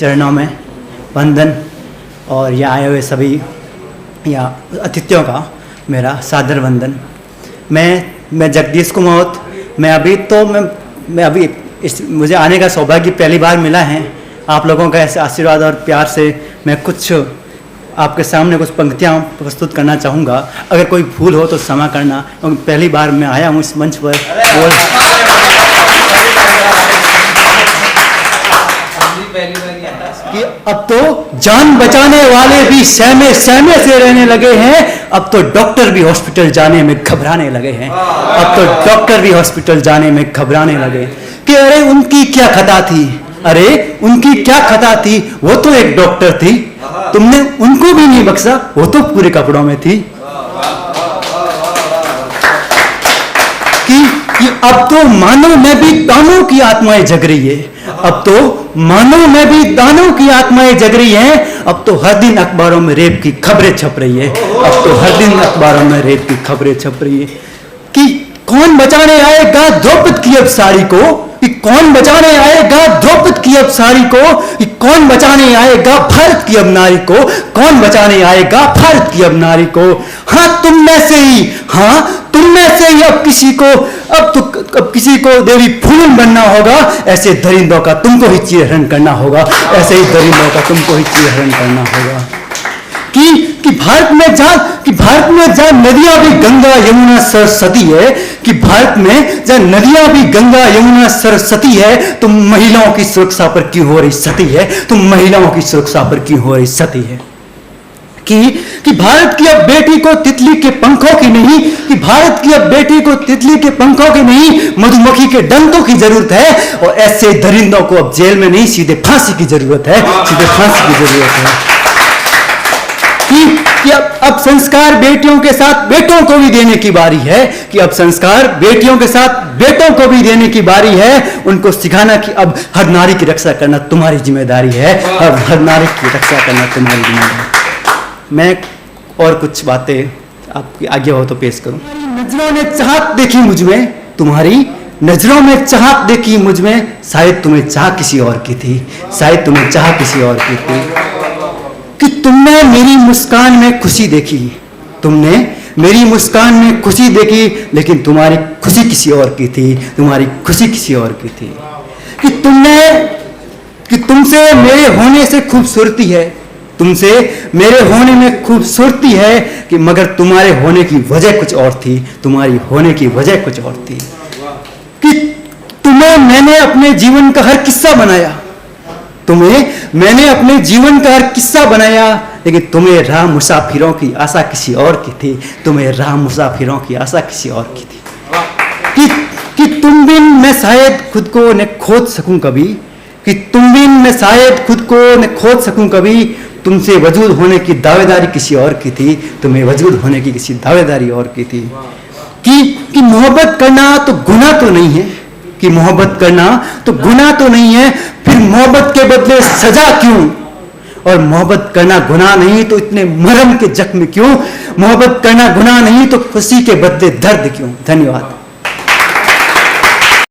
चरणों में वंदन और यहाँ आए हुए सभी या अतिथियों का मेरा सादर वंदन। मैं जगदीश कुमावत। मैं अभी मुझे आने का सौभाग्य पहली बार मिला है। आप लोगों का ऐसे आशीर्वाद और प्यार से मैं कुछ आपके सामने कुछ पंक्तियाँ प्रस्तुत करना चाहूँगा। अगर कोई भूल हो तो क्षमा करना, क्योंकि पहली बार मैं आया हूँ इस मंच पर। कि अब तो जान बचाने वाले भी सहमे से रहने लगे हैं। अब तो डॉक्टर भी हॉस्पिटल जाने में घबराने लगे हैं। अब तो डॉक्टर भी हॉस्पिटल जाने में घबराने लगे कि अरे उनकी क्या खता थी, अरे उनकी क्या खता थी, वो तो एक डॉक्टर थी, तुमने उनको भी नहीं बख्शा, वो तो पूरे कपड़ों में थी। कि अब तो मानव में भी दानों की आत्माएं जग रही है। अब तो मानव में भी दानों की आत्माएं जग रही हैं। अब तो हर दिन अखबारों में रेप की खबरें छप रही है। अब तो हर दिन अखबारों में रेप की खबरें छप रही है। कि कौन बचाने आएगा द्रौपदी की अब साड़ी को, कि कौन बचाने आएगा द्रौपदी की अब साड़ी को, कि कौन बचाने आएगा भारत की अब नारी को, कौन बचाने आएगा भारत की अब नारी को। हाँ तुम में से ही, हाँ तुम में से ही अब किसी को देवी फूलन बनना होगा। ऐसे दरिंदों का तुमको ही चीरहरण करना होगा। ऐसे ही दरिंदों का तुमको ही चीरहरण करना होगा। कि भारत में जहाँ नदियां भी गंगा यमुना सरस्वती है, कि भारत में जहाँ नदियां भी गंगा यमुना सरस्वती है, तो महिलाओं की सुरक्षा पर क्यों हो रही सती है, तो महिलाओं की सुरक्षा पर क्यों हो रही सती है। कि भारत की अब बेटी को तितली के पंखों की नहीं, कि भारत की अब बेटी को तितली के पंखों की नहीं, मधुमक्खी के डंकों की जरूरत है। और ऐसे दरिंदों को अब जेल में नहीं, सीधे फांसी की जरूरत है, सीधे फांसी की जरूरत है। कि अब संस्कार बेटियों के साथ बेटों को भी देने की बारी है। कि अब संस्कार बेटियों के साथ बेटों को भी देने की बारी है। उनको सिखाना कि अब हर नारी की रक्षा करना तुम्हारी जिम्मेदारी है। हर नारी की रक्षा करना तुम्हारी जिम्मेदारी। मैं और कुछ बातें आपकी आगे हो तो पेश करूं। नजरों ने चाहत देखी मुझ में, तुम्हारी नजरों में चाहत देखी मुझ में, शायद तुम्हें चाह किसी और की थी, शायद तुम्हें चाह किसी और की थी। कि तुमने मेरी मुस्कान में खुशी देखी, तुमने मेरी मुस्कान में खुशी देखी, लेकिन तुम्हारी खुशी किसी और की थी, तुम्हारी खुशी किसी और की थी। कि तुमसे मेरे होने से खूबसूरती है, तुमसे मेरे होने में खूबसूरती है, कि मगर तुम्हारे होने की वजह कुछ और थी, तुम्हारी होने की वजह कुछ और थी। कि तुम्हें मैंने अपने जीवन का हर किस्सा बनाया, तुम्हें मैंने अपने जीवन का हर किस्सा बनाया, लेकिन तुम्हें राह मुसाफिरों की आशा किसी और की थी, तुम्हें राह मुसाफिरों की आशा किसी और की थी। कि तुम बिन मैं शायद खुद को न खोज सकूं कभी, कि तुम बिन मैं शायद खुद को न खोज सकूं कभी, तुमसे वजूद होने की दावेदारी किसी और की थी, तुम्हें वजूद होने की किसी दावेदारी और की थी। कि मोहब्बत करना तो गुनाह तो नहीं है, कि मोहब्बत करना तो गुनाह तो नहीं है, फिर मोहब्बत के बदले सजा क्यों, और मोहब्बत करना गुनाह नहीं तो इतने मरम के जख्म क्यों, मोहब्बत करना गुनाह नहीं तो खुशी के बदले दर्द क्यों। धन्यवाद।